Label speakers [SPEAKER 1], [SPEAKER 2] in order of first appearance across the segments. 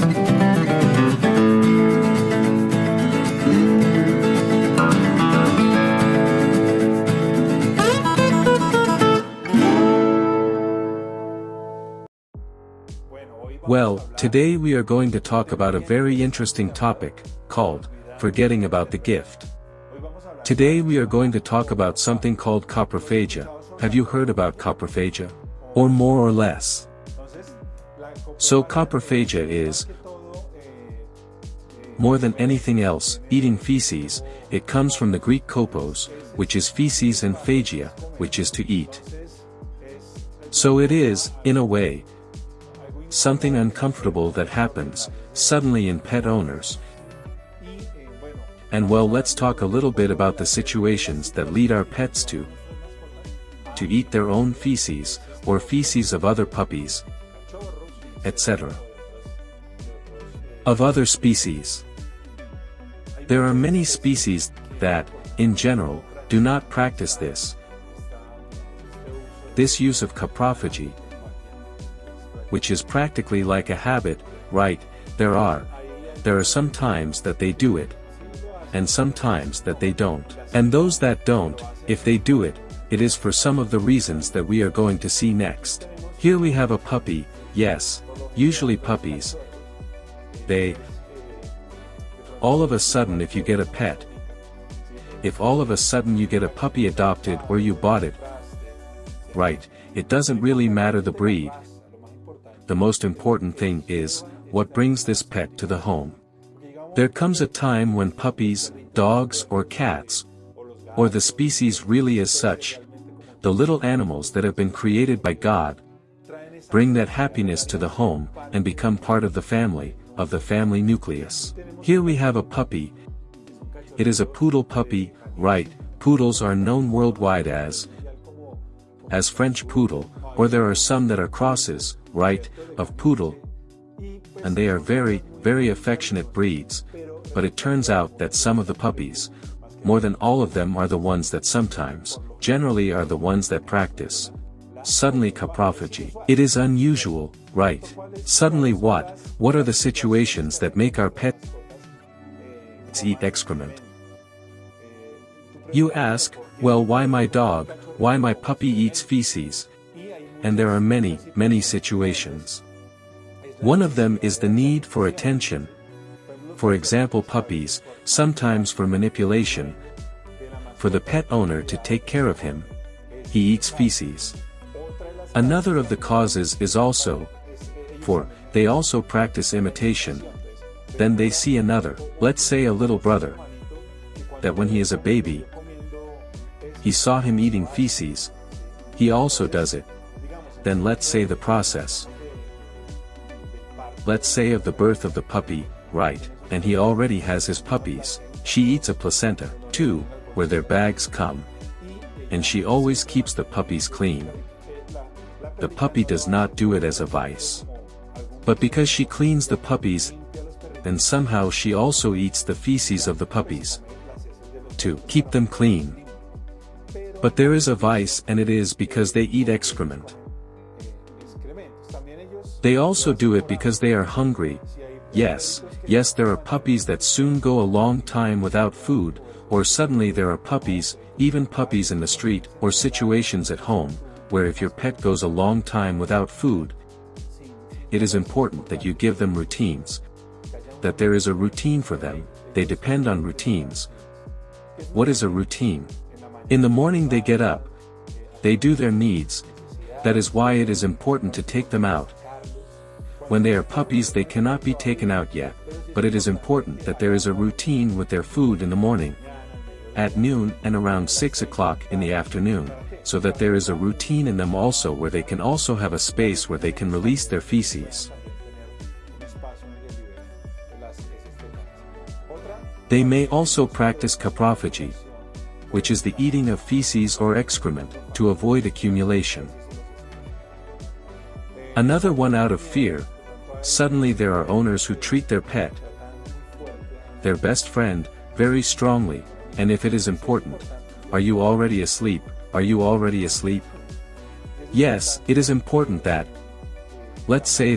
[SPEAKER 1] Well, today we are going to talk about a very interesting topic, called, forgetting about the gift. Today we are going to talk about something called coprophagia. Have you heard about coprophagia? Or more or less? So coprophagia is, more than anything else, eating feces. It comes from the Greek kopos, which is feces, and phagia, which is to eat. So it is, in a way, something uncomfortable that happens, suddenly in pet owners. And well, let's talk a little bit about the situations that lead our pets to eat their own feces, or feces of other puppies, etc. Of other species. There are many species that, in general, do not practice this use of coprophagy, which is practically like a habit, right? There are some times that they do it, and sometimes that they don't. And those that don't, if they do it, it is for some of the reasons that we are going to see next. Here we have a puppy. Yes, usually puppies. All of a sudden, if you get a pet, if all of a sudden you get a puppy adopted or you bought it, right, it doesn't really matter the breed. The most important thing is, what brings this pet to the home. There comes a time when puppies, dogs or cats, or the species really as such, the little animals that have been created by God, bring that happiness to the home, and become part of the family nucleus. Here we have a puppy. It is a poodle puppy, right? Poodles are known worldwide as French poodle, or there are some that are crosses, right, of poodle. And they are very, very affectionate breeds, but it turns out that some of the puppies, more than all of them, are the ones that sometimes, generally are the ones that practice suddenly coprophagy. It is unusual, right? Suddenly what? What are the situations that make our pets eat excrement? You ask, well, why my dog, why my puppy eats feces? And there are many, many situations. One of them is the need for attention. For example, puppies, sometimes for manipulation, for the pet owner to take care of him. He eats feces. Another of the causes is also, they also practice imitation. Then they see another, let's say a little brother, that when he is a baby, he saw him eating feces. He also does it. Then let's say the process. Let's say of the birth of the puppy, right, and he already has his puppies. She eats a placenta, too, where their bags come. And she always keeps the puppies clean. The puppy does not do it as a vice. But because she cleans the puppies, then somehow she also eats the feces of the puppies to keep them clean. But there is a vice, and it is because they eat excrement. They also do it because they are hungry. Yes, there are puppies that soon go a long time without food, or suddenly there are puppies, even puppies in the street, or situations at home, where if your pet goes a long time without food, it is important that you give them routines. That there is a routine for them. They depend on routines. What is a routine? In the morning they get up. They do their needs. That is why it is important to take them out. When they are puppies they cannot be taken out yet, but it is important that there is a routine with their food in the morning, at noon, and around 6 o'clock in the afternoon, so that there is a routine in them also where they can also have a space where they can release their feces. They may also practice coprophagy, which is the eating of feces or excrement, to avoid accumulation. Another one out of fear. Suddenly there are owners who treat their pet, their best friend, very strongly, and if it is important, are you already asleep? Are you already asleep? Yes, it is important that, let's say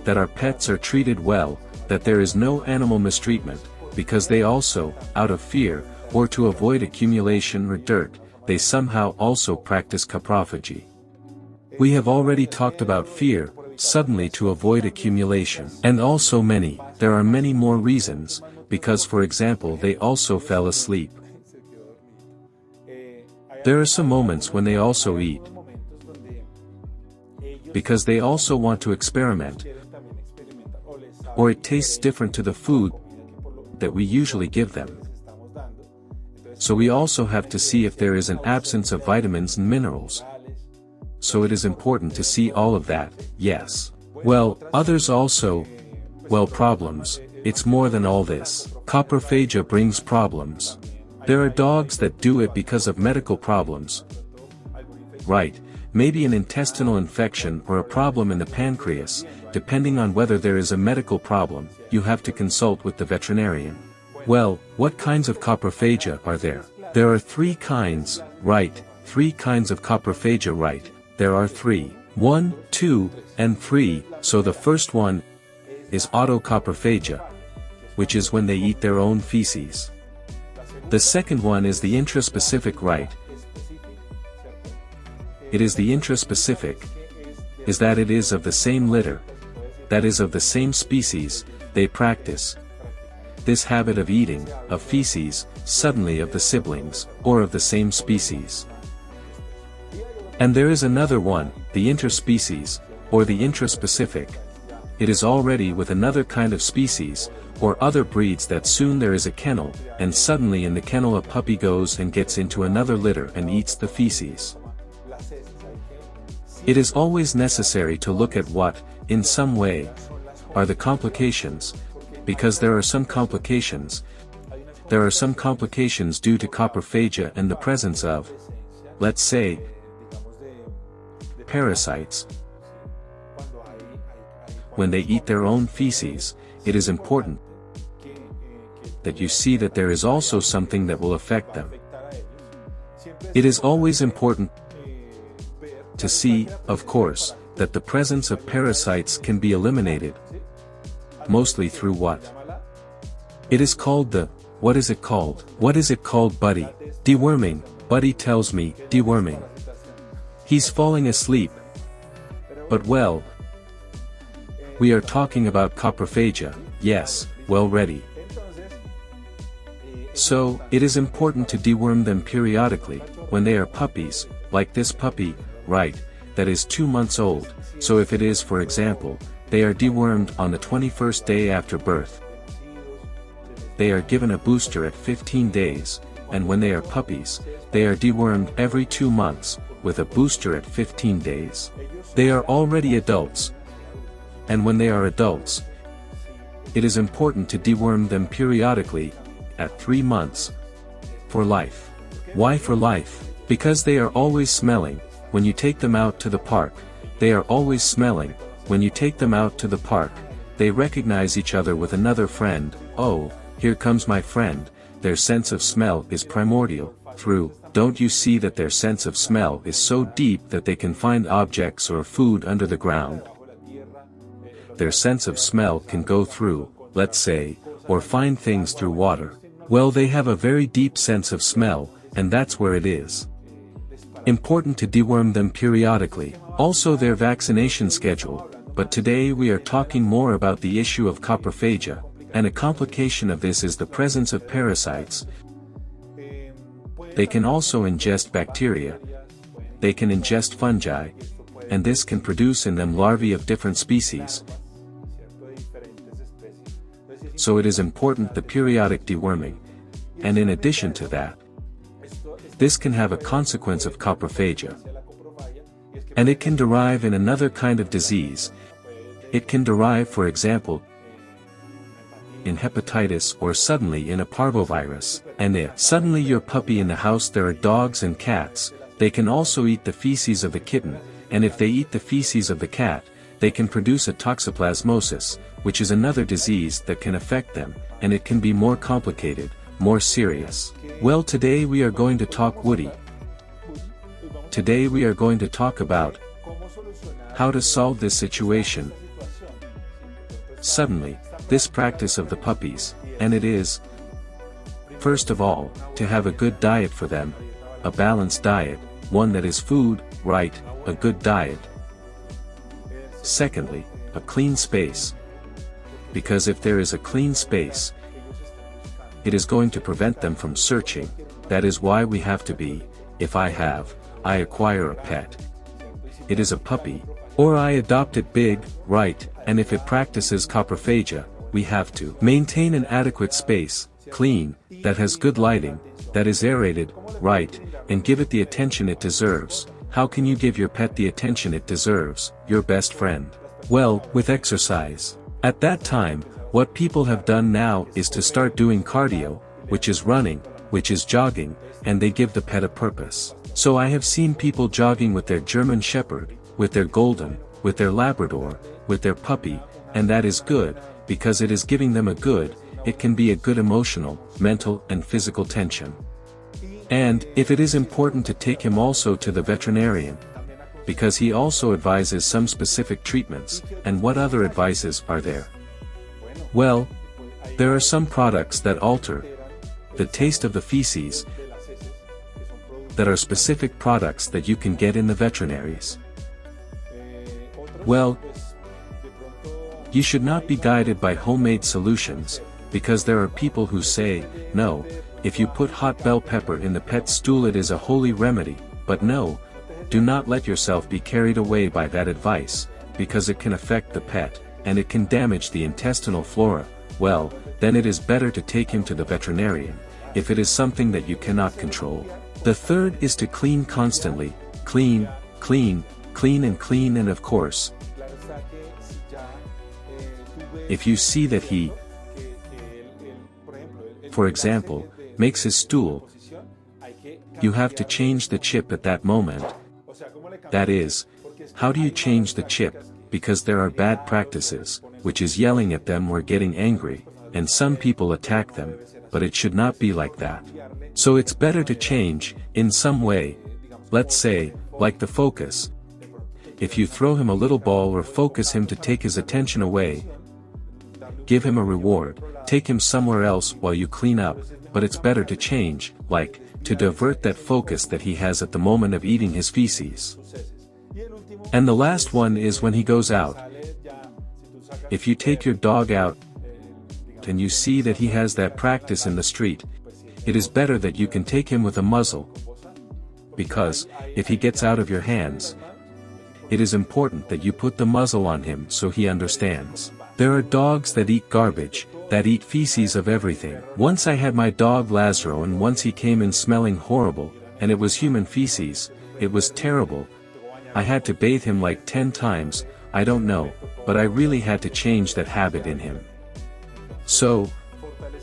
[SPEAKER 1] that our pets are treated well, that there is no animal mistreatment, because they also, out of fear, or to avoid accumulation or dirt, they somehow also practice coprophagy. We have already talked about fear, suddenly to avoid accumulation. And also there are many more reasons, because for example they also fell asleep. There are some moments when they also eat, because they also want to experiment, or it tastes different to the food that we usually give them. So we also have to see if there is an absence of vitamins and minerals. So it is important to see all of that, yes. Well, others also, problems, it's more than all this. Coprophagia brings problems. There are dogs that do it because of medical problems. Right, maybe an intestinal infection or a problem in the pancreas, depending on whether there is a medical problem, you have to consult with the veterinarian. Well, what kinds of coprophagia are there? There are 3 kinds, right, 3 kinds of coprophagia, right. There are 3. 1, 2, and 3, so the first one is autocoprophagia, which is when they eat their own feces. The second one is the intraspecific, right. It is the intraspecific, is that it is of the same litter, that is of the same species, they practice this habit of eating, of feces, suddenly of the siblings, or of the same species. And there is another one, the interspecies, or the intraspecific. It is already with another kind of species, or other breeds that soon there is a kennel, and suddenly in the kennel a puppy goes and gets into another litter and eats the feces. It is always necessary to look at what, in some way, are the complications, because there are some complications. There are some complications due to coprophagia and the presence of, let's say, parasites. When they eat their own feces, it is important that you see that there is also something that will affect them. It is always important to see, of course, that the presence of parasites can be eliminated. Mostly through what? It is called what is it called? What is it called, buddy? Deworming. Buddy tells me, deworming. He's falling asleep. But well, we are talking about coprophagia, yes, well ready. So, it is important to deworm them periodically, when they are puppies, like this puppy, right, that is 2 months old, so if it is, for example, they are dewormed on the 21st day after birth. They are given a booster at 15 days, and when they are puppies, they are dewormed every 2 months, with a booster at 15 days. They are already adults. And when they are adults, it is important to deworm them periodically, at 3 months. For life. Why for life? Because they are always smelling, when you take them out to the park, they are always smelling, when you take them out to the park, they recognize each other with another friend, oh, here comes my friend, their sense of smell is primordial, don't you see that their sense of smell is so deep that they can find objects or food under the ground? Their sense of smell can go through, let's say, or find things through water. Well, they have a very deep sense of smell, and that's where it is important to deworm them periodically, also their vaccination schedule, but today we are talking more about the issue of coprophagia, and a complication of this is the presence of parasites. They can also ingest bacteria, they can ingest fungi, and this can produce in them larvae of different species. So it is important the periodic deworming, and in addition to that, this can have a consequence of coprophagia. And it can derive in another kind of disease. It can derive, for example, in hepatitis or suddenly in a parvovirus. And if suddenly your puppy in the house there are dogs and cats, they can also eat the feces of the kitten, and if they eat the feces of the cat, they can produce a toxoplasmosis, which is another disease that can affect them, and it can be more complicated, more serious. Well, today we are going to talk Woody. Today we are going to talk about how to solve this situation. Suddenly, this practice of the puppies, and it is, first of all, to have a good diet for them, a balanced diet, one that is food, right, a good diet. Secondly, a clean space. Because if there is a clean space, it is going to prevent them from searching. That is why we have to be, if I acquire a pet. It is a puppy, or I adopt it big, right, and if it practices coprophagia, we have to maintain an adequate space, clean, that has good lighting, that is aerated, right, and give it the attention it deserves. How can you give your pet the attention it deserves, your best friend? Well, with exercise. At that time, what people have done now is to start doing cardio, which is running, which is jogging, and they give the pet a purpose. So I have seen people jogging with their German Shepherd, with their Golden, with their Labrador, with their puppy, and that is good, because it is giving them it can be a good emotional, mental and physical tension. And, if it is important to take him also to the veterinarian, because he also advises some specific treatments, and what other advices are there? Well, there are some products that alter the taste of the feces, that are specific products that you can get in the veterinaries. Well, you should not be guided by homemade solutions, because there are people who say, no, if you put hot bell pepper in the pet's stool it is a holy remedy, but no, do not let yourself be carried away by that advice, because it can affect the pet, and it can damage the intestinal flora. Well, then it is better to take him to the veterinarian, if it is something that you cannot control. The third is to clean constantly, clean, and of course, if you see that he, for example, makes his stool, you have to change the chip at that moment. That is, how do you change the chip? Because there are bad practices, which is yelling at them or getting angry, and some people attack them, but it should not be like that. So it's better to change, in some way. Let's say, like the focus. If you throw him a little ball or focus him to take his attention away, give him a reward, take him somewhere else while you clean up, but it's better to change, like, to divert that focus that he has at the moment of eating his feces. And the last one is when he goes out. If you take your dog out, and you see that he has that practice in the street, it is better that you can take him with a muzzle. Because, if he gets out of your hands, it is important that you put the muzzle on him so he understands. There are dogs that eat garbage, that eat feces of everything. Once I had my dog Lazaro and once he came in smelling horrible, and it was human feces, it was terrible. I had to bathe him like 10 times, I don't know, but I really had to change that habit in him. So,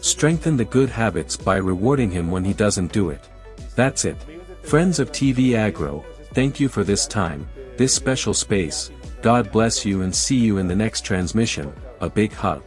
[SPEAKER 1] strengthen the good habits by rewarding him when he doesn't do it. That's it. Friends of TvAgro, thank you for this time, this special space. God bless you and see you in the next transmission. A big hug.